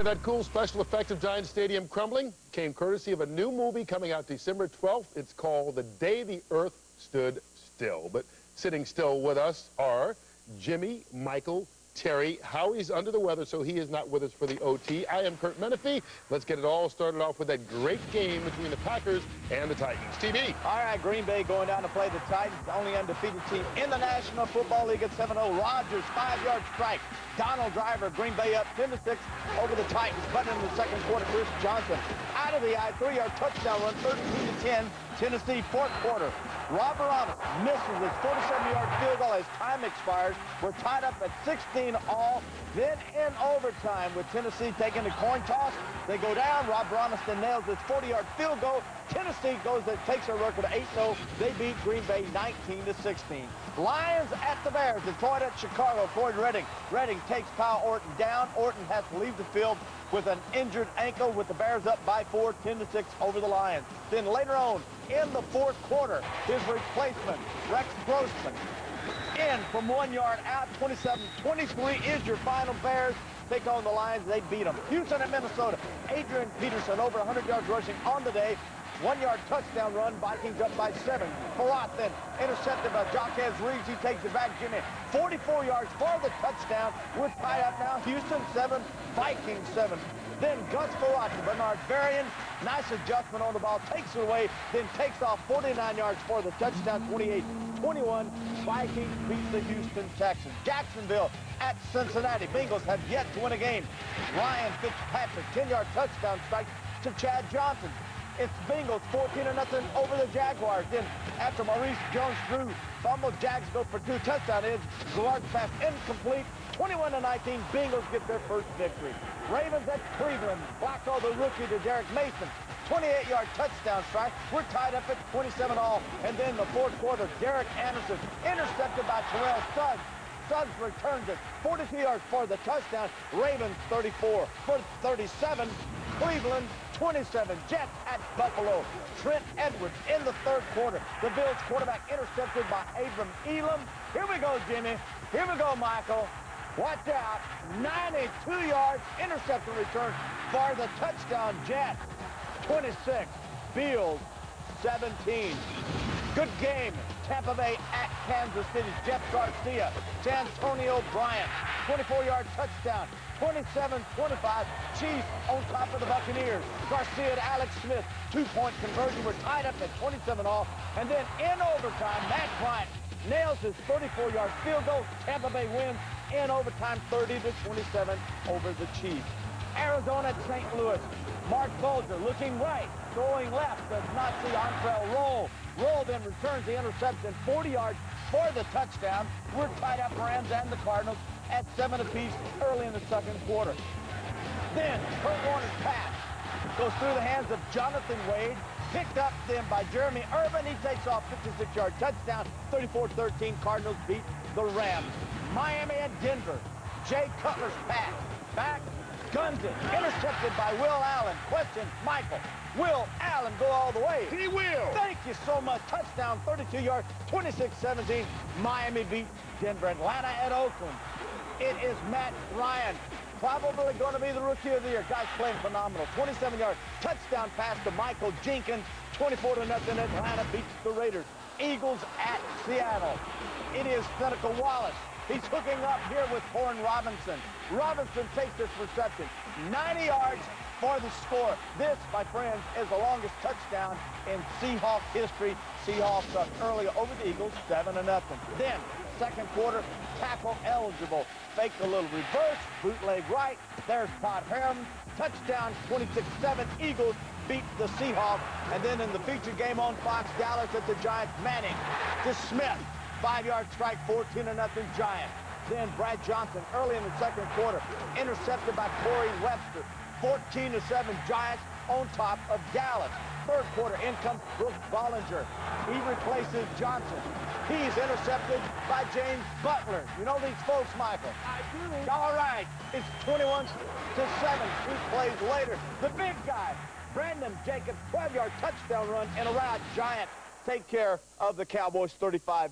And that cool special effect of Giant Stadium crumbling came courtesy of a new movie coming out December 12th. It's called The Day the Earth Stood Still. But sitting still with us are Jimmy, Michael, Terry. Howie's under the weather, so he is not with us for the OT. I am Curt Menefee. Let's get it all started off with that great game between the Packers and the Titans. TV. All right, Green Bay going down to play the Titans, the only undefeated team in the National Football League at 7-0. Rodgers, 5-yard strike. Donald Driver, Green Bay up 10-6 over the Titans. But in the second quarter, Chris Johnson out of the eye, 3-yard touchdown run, 13-10. Tennessee, fourth quarter. Rob Baranis misses his 47-yard field goal as time expires. We're tied up at 16 all. Then in overtime with Tennessee taking the coin toss. They go down. Rob Baranis then nails his 40-yard field goal. Tennessee takes their record to 8-0. They beat Green Bay 19-16. Lions at the Bears. Detroit at Chicago. Floyd Redding. Redding takes Kyle Orton down. Orton has to leave the field with an injured ankle with the Bears up by 4, 10-6 over the Lions. Then later on, in the fourth quarter, his replacement, Rex Grossman, in from 1 yard out, 27-23 is your final. Bears take on the Lions. They beat them. Houston at Minnesota. Adrian Peterson over 100 yards rushing on the day. 1-yard touchdown run. Vikings up by 7. Farrat then intercepted by Jaquez Reeves. He takes it back. Jimmy, 44 yards for the touchdown. We're tied up now. Houston 7, Vikings 7. Then Gus Farrat to Bernard Varian. Nice adjustment on the ball. Takes it away. Then takes off 49 yards for the touchdown. 28-21. Vikings beat the Houston Texans. Jacksonville at Cincinnati. Bengals have yet to win a game. Ryan Fitzpatrick, 10-yard touchdown strike to Chad Johnson. It's Bengals 14-0 over the Jaguars. Then after Maurice Jones-Drew fumbled, Jags go for 2 touchdown ends. Goulart's pass incomplete. 21-19, Bengals get their first victory. Ravens at Cleveland. Blackwell, the rookie, to Derek Mason. 28-yard touchdown strike. We're tied up at 27 all. And then the fourth quarter, Derek Anderson intercepted by Terrell Suggs. Suggs returns it 42 yards for the touchdown. Ravens 34 for 37. Cleveland 27. Jets at Buffalo. Trent Edwards in the third quarter. The Bills quarterback intercepted by Abram Elam. Here we go, Jimmy. Here we go, Michael. Watch out. 92 yards interception return for the touchdown. Jets 26. Bills 17. Good game. Tampa Bay at Kansas City. Jeff Garcia. Santonio Bryant. 24-yard touchdown. 27-25. Chiefs on top of the Buccaneers. Garcia to Alex Smith. 2-point conversion. We're tied up at 27 all. And then in overtime, Matt Bryant nails his 34-yard field goal. Tampa Bay wins in overtime 30-27 over the Chiefs. Arizona at St. Louis. Mark Bulger looking right, throwing left, does not see Antrell Roll. Roll then returns the interception 40 yards for the touchdown. We're tied up, Rams and the Cardinals at 7 apiece early in the second quarter. Then Kurt Warner's pass goes through the hands of Jonathan Wade, picked up then by Jeremy Irvin. He takes off 56-yard touchdown. 34-13, Cardinals beat the Rams. Miami at Denver. Jay Cutler's pass back. Guns it. Intercepted by Will Allen. Question, Michael. Will Allen go all the way? He will. Thank you so much. Touchdown, 32 yards, 26-17. Miami beat Denver. Atlanta at Oakland. It is Matt Ryan. Probably going to be the rookie of the year. Guy's playing phenomenal. 27-yard touchdown pass to Michael Jenkins. 24-0. Atlanta beats the Raiders. Eagles at Seattle. It is Seneca Wallace. He's hooking up here with Horn Robinson. Robinson takes this reception. 90 yards for the score. This, my friends, is the longest touchdown in Seahawks history. Seahawks up early over the Eagles, 7-0. Then, second quarter, tackle eligible. Fake a little reverse, bootleg right. There's Todd Herron. Touchdown, 26-7. Eagles beat the Seahawks. And then in the feature game on Fox, Dallas at the Giants, Manning to Smith. 5-yard strike, 14-0 Giants. Then Brad Johnson early in the second quarter, intercepted by Corey Webster. 14-7 Giants on top of Dallas. Third quarter, in comes Brooks Bollinger. He replaces Johnson. He's intercepted by James Butler. You know these folks, Michael? I do. All right, it's 21-7. 2 plays later. The big guy, Brandon Jacobs, 12-yard touchdown run and a rout. Giants take care of the Cowboys 35-14.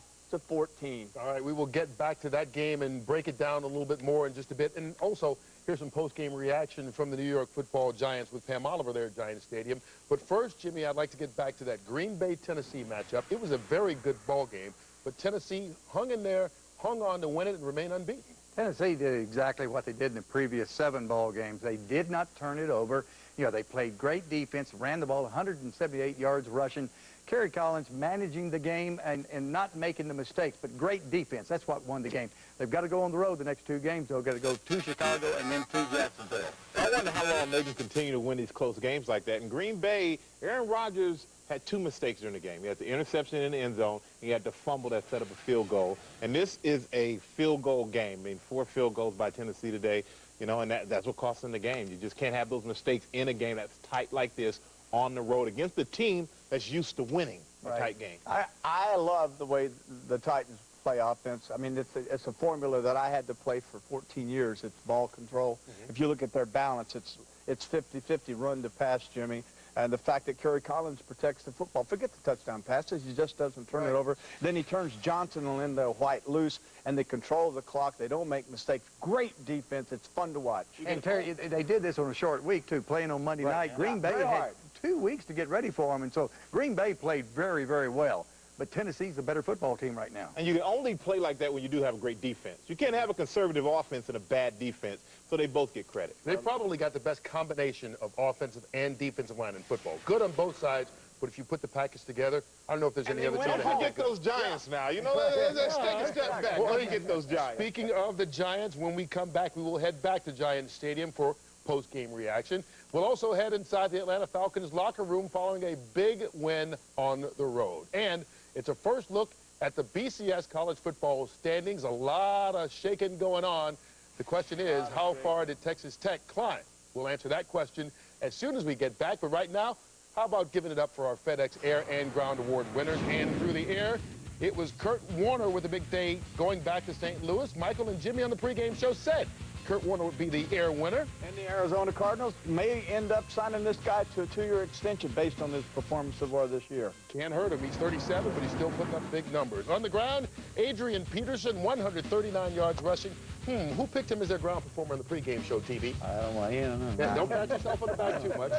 All right, we will get back to that game and break it down a little bit more in just a bit. And also, Here's some post-game reaction from the New York Football Giants with Pam Oliver there at Giant Stadium. But first, Jimmy, I'd like to get back to that Green Bay-Tennessee matchup. It was a very good ball game, but Tennessee hung in there, hung on to win it, and remain unbeaten. Tennessee did exactly what they did in the previous 7 ball games. They did not turn it over. You know, they played great defense, ran the ball 178 yards rushing. Kerry Collins managing the game and not making the mistakes, but great defense. That's what won the game. They've got to go on the road the next 2 games. They've got to go to Chicago and then to Jacksonville. I wonder how long they can continue to win these close games like that. In Green Bay, Aaron Rodgers had 2 mistakes during the game. He had the interception in the end zone. He had the fumble that set up a field goal. And this is a field goal game. I mean, 4 field goals by Tennessee today, you know, and that's what cost them the game. You just can't have those mistakes in a game that's tight like this on the road against a team that's used to winning a tight game. I love the way the Titans play offense. I mean, it's a formula that I had to play for 14 years. It's ball control. If you look at their balance, it's 50-50 run to pass, Jimmy. And the fact that Kerry Collins protects the football. Forget the touchdown passes. He just doesn't turn it over. Then he turns Johnson and Linda White loose, and they control the clock. They don't make mistakes. Great defense. It's fun to watch. And, Terry, they did this on a short week, too, playing on Monday night. Green Bay had 2 weeks to get ready for them, and so Green Bay played very, very well. But Tennessee's a better football team right now. And you can only play like that when you do have a great defense. You can't have a conservative offense and a bad defense, so they both get credit. They probably got the best combination of offensive and defensive line in football. Good on both sides, but if you put the package together, I don't know if there's any other team. Don't forget those Giants now. You know, let's take a step back. Don't forget those Giants. Speaking of the Giants, when we come back, we will head back to Giant Stadium for post-game reaction. We'll also head inside the Atlanta Falcons locker room following a big win on the road. And it's a first look at the BCS college football standings. A lot of shaking going on. The question is, how far did Texas Tech climb? We'll answer that question as soon as we get back. But right now, how about giving it up for our FedEx Air and Ground Award winners? And through the air, it was Kurt Warner with a big day going back to St. Louis. Michael and Jimmy on the pregame show said Kurt Warner would be the air winner. And the Arizona Cardinals may end up signing this guy to a 2-year extension based on his performance so far this year. Can't hurt him. He's 37, but he's still putting up big numbers. On the ground, Adrian Peterson, 139 yards rushing. Who picked him as their ground performer on the pregame show, TV? I don't want to know. Yeah, don't pat yourself on the back too much.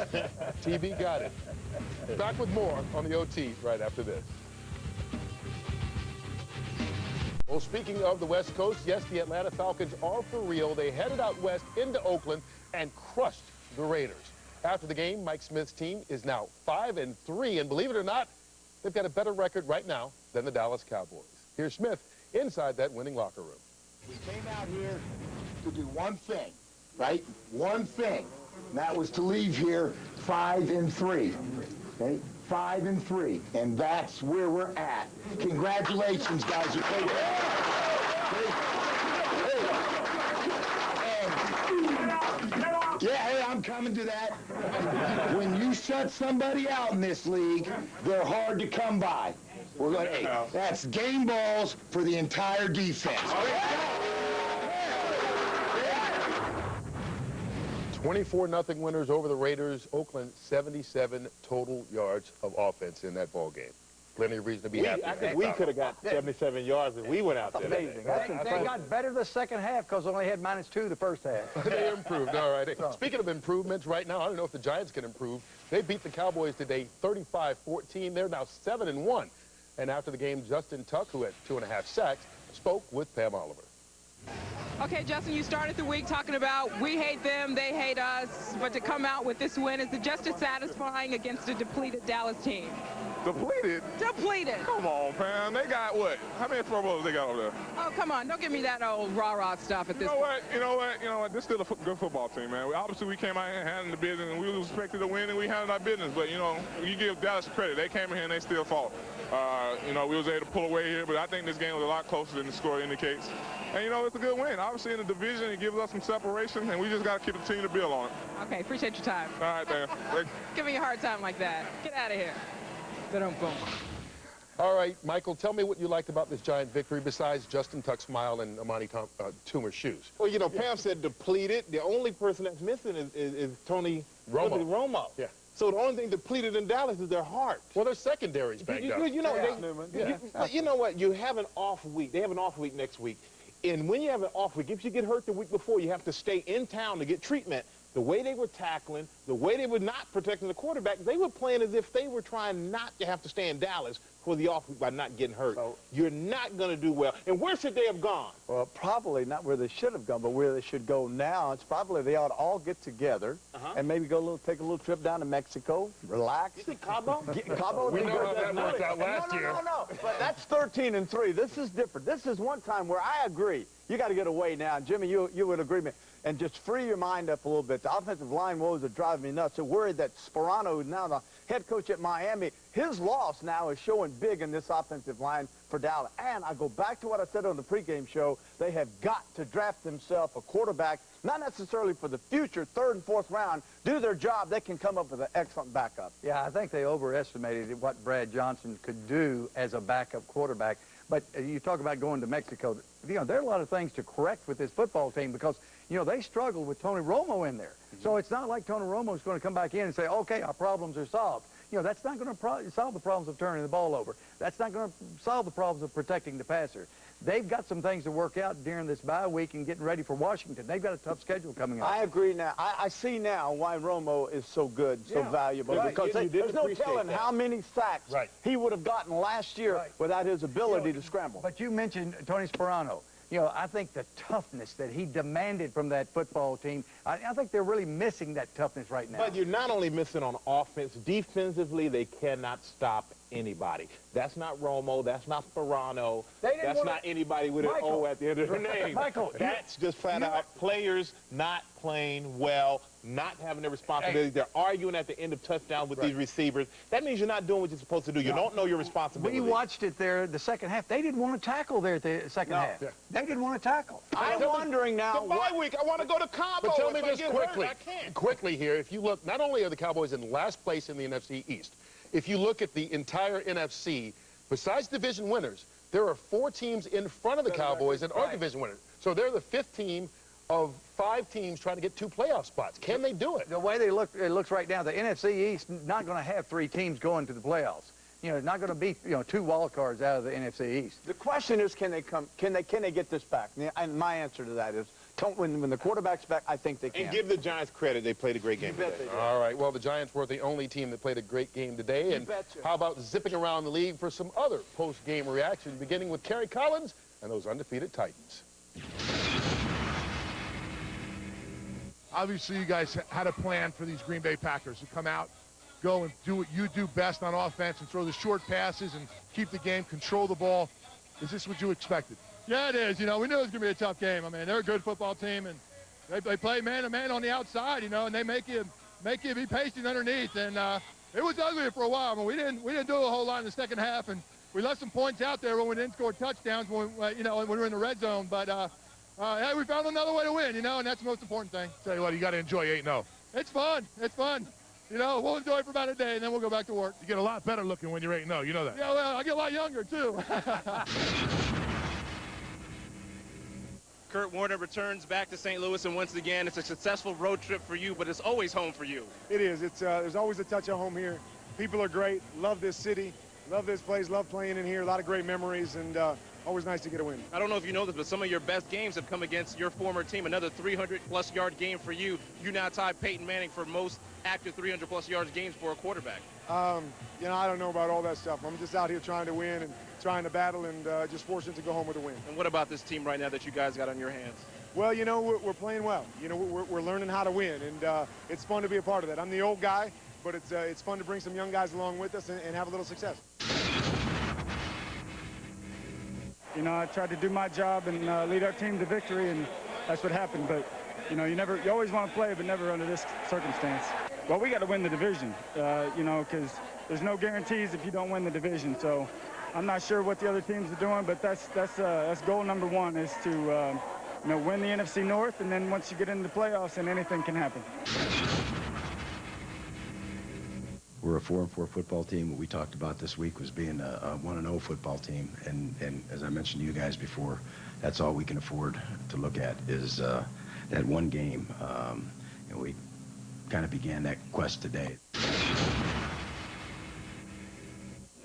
TV got it. Back with more on the OT right after this. Well, speaking of the West Coast, yes, the Atlanta Falcons are for real. They headed out west into Oakland and crushed the Raiders. After the game, Mike Smith's team is now 5-3, and believe it or not, they've got a better record right now than the Dallas Cowboys. Here's Smith inside that winning locker room. We came out here to do one thing, right? One thing, and that was to leave here 5-3, okay? 5-3, and that's where we're at. Congratulations, guys. You played yeah, hey, I'm coming to that. When you shut somebody out in this league, they're hard to come by. We're going to, hey, that's game balls for the entire defense. 24-0 winners over the Raiders. Oakland, 77 total yards of offense in that ball game. Plenty of reason to be happy. I think we could have got 77 yards if we went out there. Amazing. They got better the second half because they only had -2 the first half. They improved. All right. Hey, speaking of improvements, right now, I don't know if the Giants can improve. They beat the Cowboys today 35-14. They're now 7-1. And after the game, Justin Tuck, who had 2.5 sacks, spoke with Pam Oliver. Okay, Justin, you started the week talking about we hate them, they hate us, but to come out with this win, is it just as satisfying against a depleted Dallas team? Depleted? Depleted. Come on, Pam. They got what? How many Pro Bowls they got over there? Oh, come on. Don't give me that old rah-rah stuff at this point. You know what? This is still a good football team, man. Obviously, we came out here and handled the business, and we was expected to win, and we handled our business. But, you know, you give Dallas credit. They came in here, and they still fought. You know, we was able to pull away here, but I think this game was a lot closer than the score indicates. And, you know, it's a good win. Obviously, in the division, it gives us some separation, and we just got to keep the team to build on it. Okay, appreciate your time. All right, thanks. Give me a hard time like that. Get out of here. Boom. All right, Michael, tell me what you liked about this Giant victory besides Justin Tuck's smile and Amani Toomer's shoes. Well, you know, Pam said depleted. The only person that's missing is Tony Romo. Yeah. So the only thing depleted in Dallas is their heart. Well, their secondary's banged up. You know, you know what? You have an off week. They have an off week next week. And when you have an off week, if you get hurt the week before, you have to stay in town to get treatment. The way they were tackling, the way they were not protecting the quarterback, they were playing as if they were trying not to have to stay in Dallas for the off week by not getting hurt. So, you're not going to do well. And where should they have gone? well, probably not where they should have gone, but where they should go now. It's probably they ought to all get together and maybe take a little trip down to Mexico, relax. You think Cabo? Cabo We know how that worked out last year. No. But that's 13-3. This is different. This is one time where I agree. You got to get away now. Jimmy, you would agree with me. And just free your mind up a little bit. The offensive line woes are driving me nuts. So worried that Sperano, who's now the head coach at Miami, his loss now is showing big in this offensive line for Dallas. And I go back to what I said on the pregame show. They have got to draft themselves a quarterback, not necessarily for the future, 3rd and 4th round. Do their job. They can come up with an excellent backup. Yeah, I think they overestimated what Brad Johnson could do as a backup quarterback. But you talk about going to Mexico. You know, there are a lot of things to correct with this football team because, you know, they struggled with Tony Romo in there. So it's not like Tony Romo is going to come back in and say, okay, our problems are solved. You know, that's not going to solve the problems of turning the ball over. That's not going to solve the problems of protecting the passer. They've got some things to work out during this bye week and getting ready for Washington. They've got a tough schedule coming up. I agree now. I see now why Romo is so good, so valuable. Right. Because there's no telling how many sacks he would have gotten last year without his ability to scramble. But you mentioned Tony Sperano. You know, I think the toughness that he demanded from that football team, I think they're really missing that toughness right now. But you're not only missing on offense. Defensively, they cannot stop anybody. That's not Romo. That's not Sperano. That's not anybody with an O at the end of their name. That's just flat out players not playing well, not having their responsibility. They're arguing at the end of touchdowns with these receivers. That means you're not doing what you're supposed to do. You don't know your responsibility. We watched it there the second half. They didn't want to tackle there at the second half. They didn't want to tackle. I'm wondering now. The bye week, I want to go to Cabo. But tell me this quickly. I can't. Quickly here, if you look, not only are the Cowboys in last place in the NFC East, if you look at the entire NFC, besides division winners, there are 4 teams in front of the Cowboys that are division winners. So they're the 5th team of 5 teams trying to get 2 playoff spots. Can they do it? The way they look, it looks right now, the NFC East not going to have 3 teams going to the playoffs. You know, it's not going to be, 2 wild cards out of the NFC East. The question is, can they get this back? And my answer to that is, when the quarterback's back, I think they can. And give the Giants credit. They played a great game today. All right. Well, the Giants were the only team that played a great game today. And how about zipping around the league for some other post-game reaction, beginning with Kerry Collins and those undefeated Titans. Obviously, you guys had a plan for these Green Bay Packers to come out, go and do what you do best on offense and throw the short passes and keep the game, control the ball. Is this what you expected? Yeah, it is. You know, we knew it was going to be a tough game. I mean, they're a good football team, and they play man-to-man on the outside, and they make you be patient underneath. And it was ugly for a while. I mean, we didn't do a whole lot in the second half, and we left some points out there when we didn't score touchdowns when we were in the red zone. But hey, we found another way to win, and that's the most important thing. Tell you what, you got to enjoy 8-0. It's fun. It's fun. We'll enjoy it for about a day, and then we'll go back to work. You get a lot better looking when you're 8-0. You know that. Yeah, well, I get a lot younger, too. Kurt Warner returns back to St. Louis, and once again, it's a successful road trip for you, but it's always home for you. It is. There's always a touch of home here. People are great. Love this city. Love this place. Love playing in here. A lot of great memories, and always nice to get a win. I don't know if you know this, but some of your best games have come against your former team. Another 300-plus yard game for you. You now tie Peyton Manning for most active 300-plus yards games for a quarterback. I don't know about all that stuff. I'm just out here trying to win and trying to battle and just fortunate to go home with a win. And what about this team right now that you guys got on your hands? Well, we're playing well. We're learning how to win, and it's fun to be a part of that. I'm the old guy, but it's fun to bring some young guys along with us and have a little success. I tried to do my job and lead our team to victory, and that's what happened. But, you always want to play, but never under this circumstance. Well, we got to win the division, because there's no guarantees if you don't win the division. So I'm not sure what the other teams are doing, but that's goal number 1 is to, win the NFC North, and then once you get into the playoffs, then anything can happen. We're a 4-4 football team. What we talked about this week was being a 1-0 football team. And as I mentioned to you guys before, that's all we can afford to look at is that one game. And we kind of began that quest today.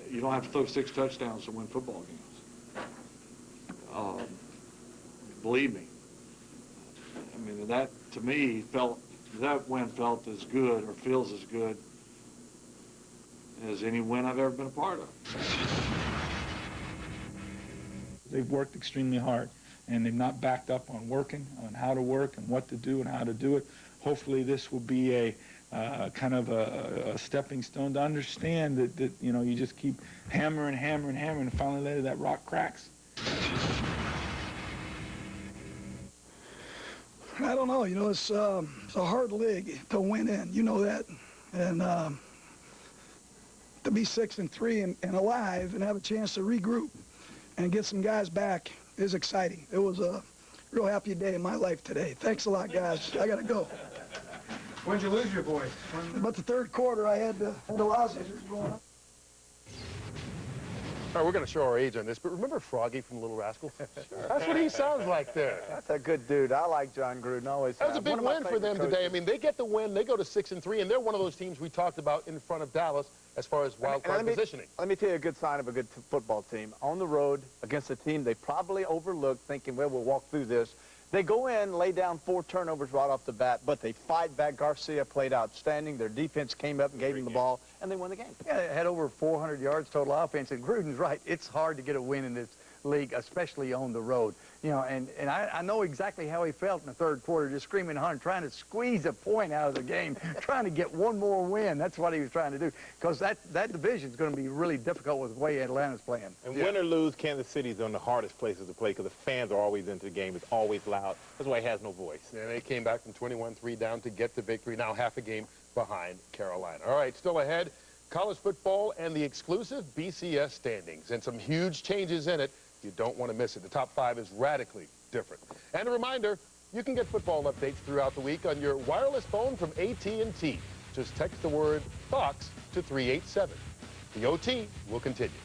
You don't have to throw 6 touchdowns to win football games. believe me. I mean, that to me that win felt as good or feels as good as any win I've ever been a part of. They've worked extremely hard, and they've not backed up on working, on how to work and what to do and how to do it. Hopefully this will be a kind of a stepping stone to understand that you know, you just keep hammering, and finally later that rock cracks. I don't know. You know, it's a hard league to win in. You know that. And to be 6-3 and alive and have a chance to regroup and get some guys back is exciting. It was a real happy day in my life today. Thanks a lot, guys. I got to go. When'd you lose your boys? About the third quarter, I had the lozenges going up. All right, we're going to show our age on this, but remember Froggy from Little Rascals? That's what he sounds like there. That's a good dude. I like John Gruden. Always. That was a big win for them today. I mean, they get the win. They go to 6-3, and they're one of those teams we talked about in front of Dallas as far as wild card positioning. Let me tell you a good sign of a good football team. On the road against a team they probably overlooked, thinking, well, we'll walk through this. They go in, lay down 4 turnovers right off the bat, but they fight back. Garcia played outstanding. Their defense came up and gave them the ball, and they won the game. Yeah, they had over 400 yards total offense, and Gruden's right. It's hard to get a win in this league, especially on the road. You know, and I know exactly how he felt in the third quarter, just screaming hard, trying to squeeze a point out of the game, trying to get one more win. That's what he was trying to do, because that division is going to be really difficult with the way Atlanta's playing. And win or lose, Kansas City's on the hardest places to play because the fans are always into the game. It's always loud. That's why he has no voice. Yeah, they came back from 21-3 down to get the victory, now half a game behind Carolina. All right, still ahead, college football and the exclusive BCS standings, and some huge changes in it. You don't want to miss it. The top 5 is radically different. And a reminder, you can get football updates throughout the week on your wireless phone from AT&T. Just text the word Fox to 387. The OT will continue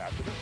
after this.